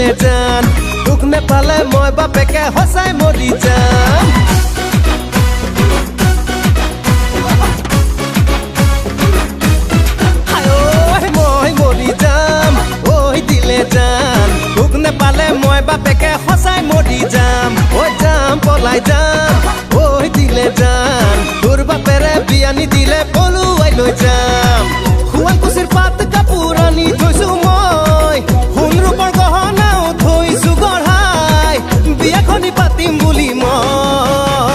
দিলে জান তোক নেপালে মই বাপেকে সঁচাই মৰি যাম মই মৰি যাম ঐ দিলে জান তোক নেপালে মই বাপেকে সঁচাই মৰি যাম ঐ যাম পলাই যাম ঐ দিলে জান তোৰ বাপেৰে বিয়া নিদিলে পলুৱাই লৈ যাম শুৱালকুছিৰ পাত কাপোৰ আনি থৈছো মই সোণ ৰূপৰ গহনাও থৈছো গঢ়াই বিয়াখনি পাতিম বুলি মই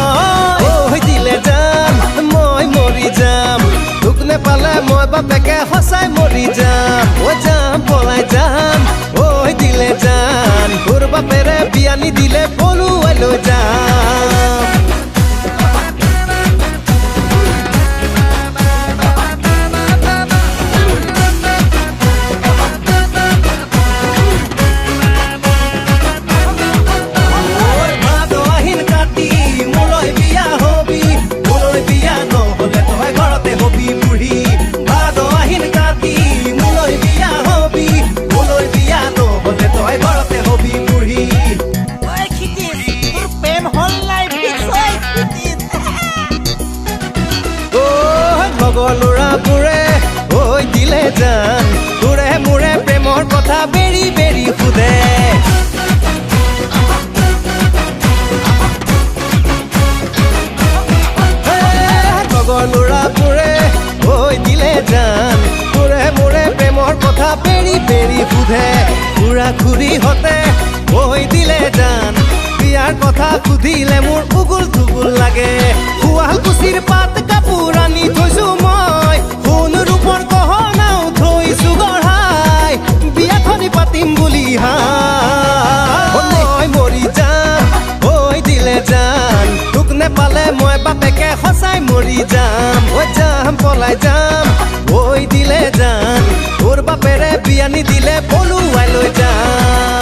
দিলে যাম মই মৰি যাম তোক নেপালে মই বাপেকে সঁচাই মৰি যাম ঐ যাম পলাই যাম ঐ দিলে জান তোৰ বাপেৰে বিয়া নিদিলে পলুৱাই লৈ যাম ল'ৰাবোৰে ঐ দিলে জান তোৰে মোৰে প্ৰেমৰ কথা বেৰি বেৰি সোধে লগৰ ল'ৰাবোৰে ঐ দিলে জান তোৰে মোৰে প্ৰেমৰ কথা বেৰি বেৰি সোধে খুৰা খুৰীহঁতে ঐ দিলে জান বিয়াৰ কথা সুধিলে মোৰ উগুল থুগুল লাগে শুৱালকুছিৰ পাত কাপোৰ আনি থৈছো মই সোণ ৰূপৰ গহনাও থৈছো গঢ়াই বিয়াখনি পাতিম বুলি মই মৰি যাম ঐ দিলে জান তোক নেপালে মই বাপেকে সঁচাই মৰি যাম ঐ যাম পলাই যাম ঐ দিলে জান তোৰ বাপেৰে বিয়া নিদিলে পলুৱাই লৈ যাম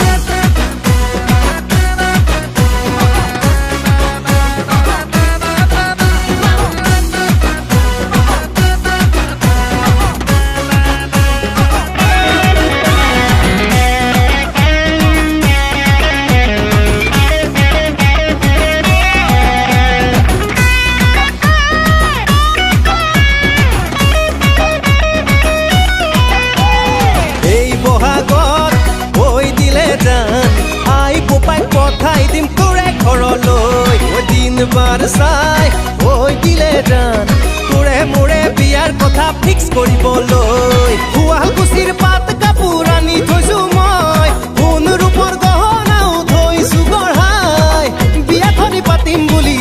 পঠাই দিম তোৰে ঘৰলৈ দিন বাৰ চাই ঐ দিলে জান তোৰে মোৰে বিয়াৰ কথা ফিক্স কৰিবলৈ শুৱালকুছিৰ পাত কাপোৰ আনি থৈছো মই সোণ ৰূপৰ গহনাও থৈছো গঢ়াই বিয়াখনি পাতিম বুলি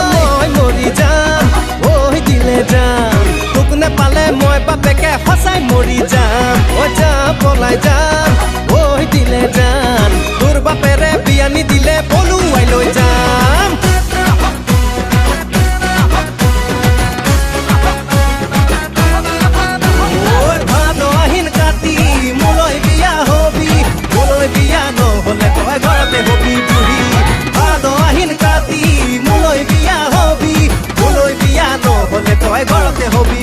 মই মৰি যাম ঐ দিলে জান তোক নেপালে মই বাপেকে সঁচাই মৰি যাম ঐ যাম পলাই যাম ঐ দিলে জান তোৰ বাপেৰে বিয়া নিদিলে পলুৱাই লৈ যাম ভাদ আহিন কাতি মোলৈ বিয়া হবি মোলৈ বিয়া নহলে তই ঘৰতে হবি বুঢ়ী ভাদ আহিন কাতি মোলৈ বিয়া হবি মোলৈ বিয়া নহলে তই ঘৰতে হবি